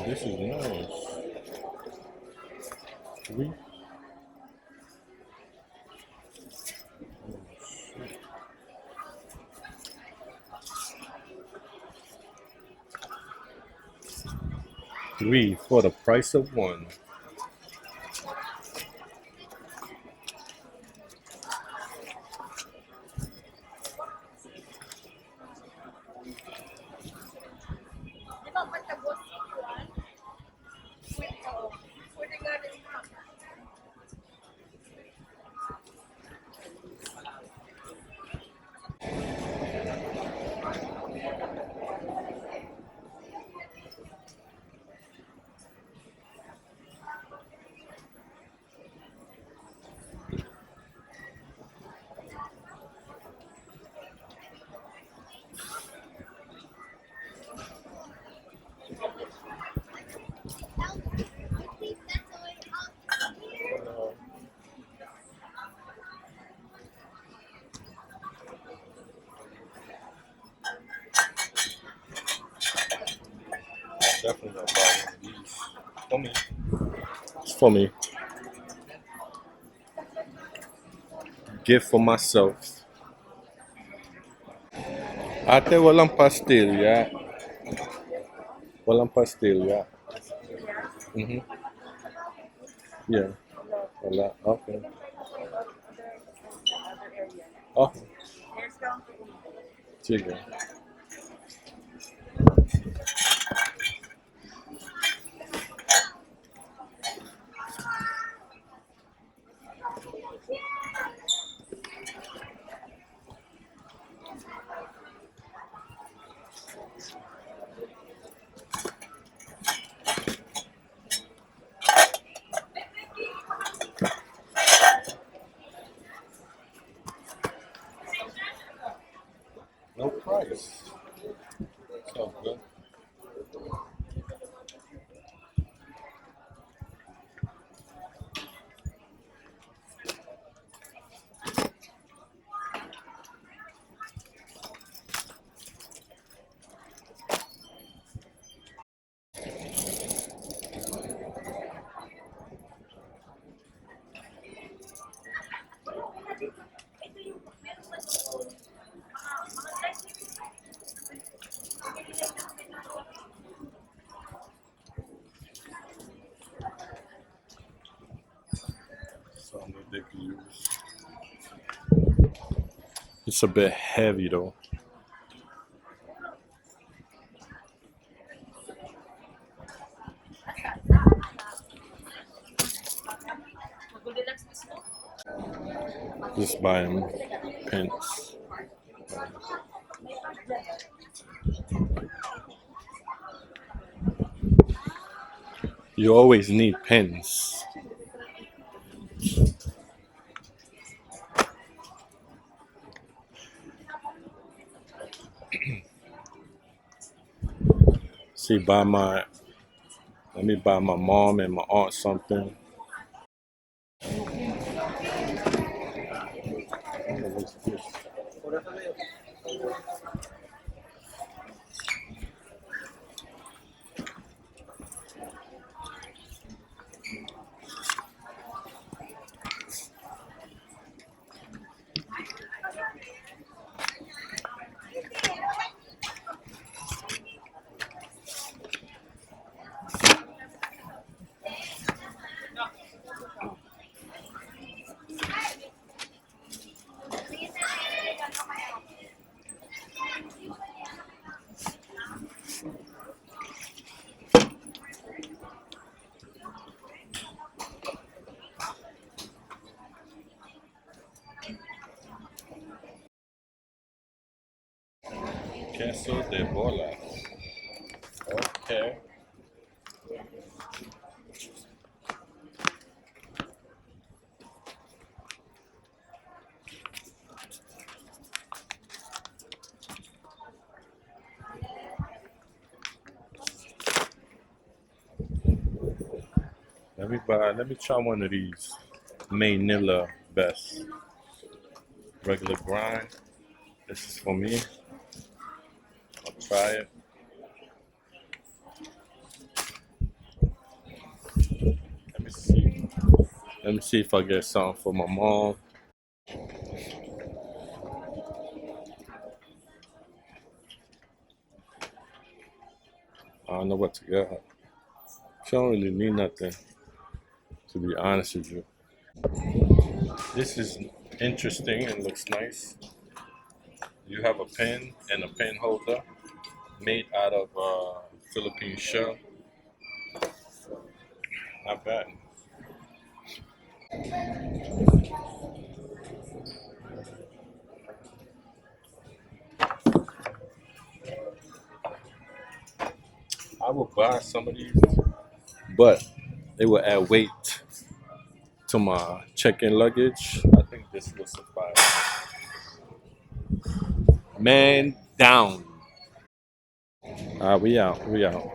This is nice. Three. 3 for the price of 1. Definitely gonna buy one of these. For me. It's for me. Gift for myself. Ate, walang pastil, ya. Walang pastil, ya. Yeah. Wala. Okay. Okay. Sige. No price. It's all good. Something that they can use. It's a bit heavy though. Just buying pens. You always need pens. See, let me buy my mom and my aunt something. What's this? Queso de bola. Okay. Let me try one of these. Manila best. Regular grind. This is for me. I'll try it. Let me see if I get something for my mom. I don't know what to get her. She don't really need nothing, to be honest with you. This is interesting and looks nice. You have a pen and a pen holder made out of Philippine shell. Not bad. I would buy some of these, but they will add weight to my check-in luggage. I think this will suffice. Man down. We out. We out.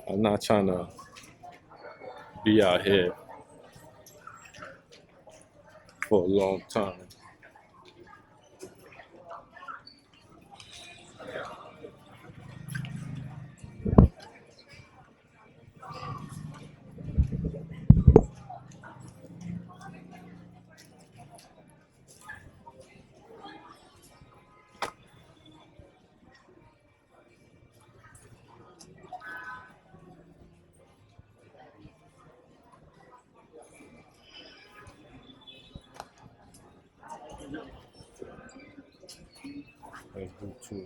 I'm not trying to be out here for a long time. Let's do two.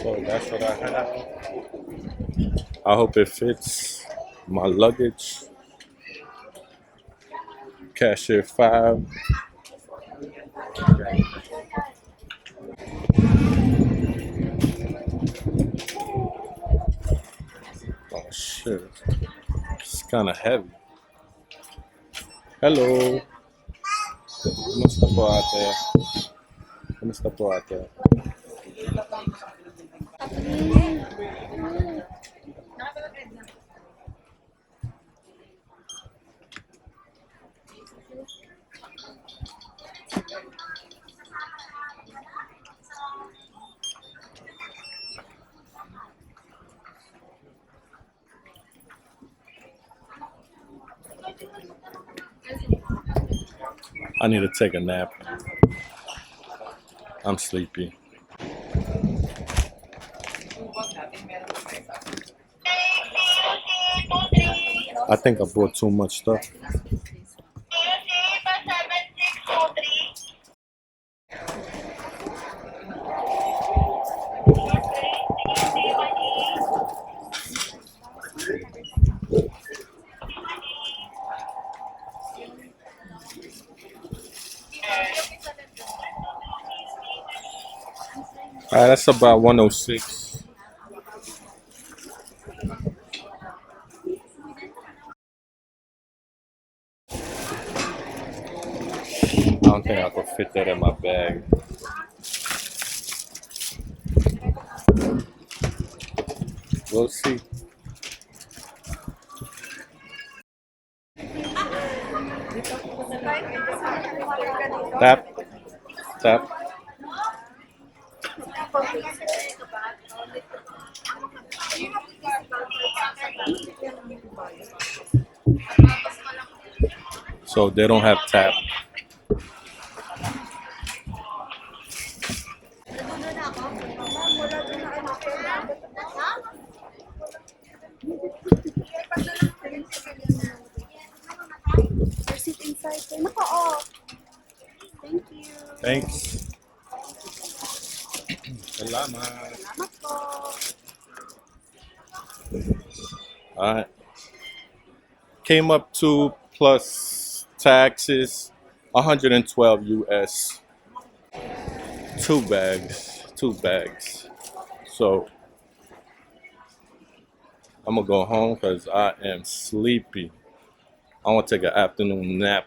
So that's what I have. I hope it fits my luggage. Cashier 5. Oh shit. It's kind of heavy. Hello. Kumusta po ate? Kumusta po ate? I need to take a nap. I'm sleepy. I think I bought too much stuff. Alright, that's about 106. I don't think I could fit that in my bag. We'll see. Tap, tap. So they don't have tap. Sit inside. Naka off. Thank you. Thanks. Salamat. Salamat po. Alright. Came up to plus taxes 112 US. Two bags. Two bags. So I'm gonna go home because I am sleepy. I want to take an afternoon nap.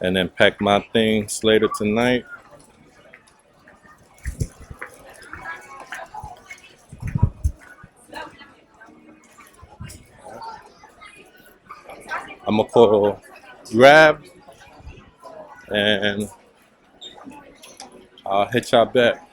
and then pack my things later tonight. I'm gonna call Grab and I'll hit y'all back.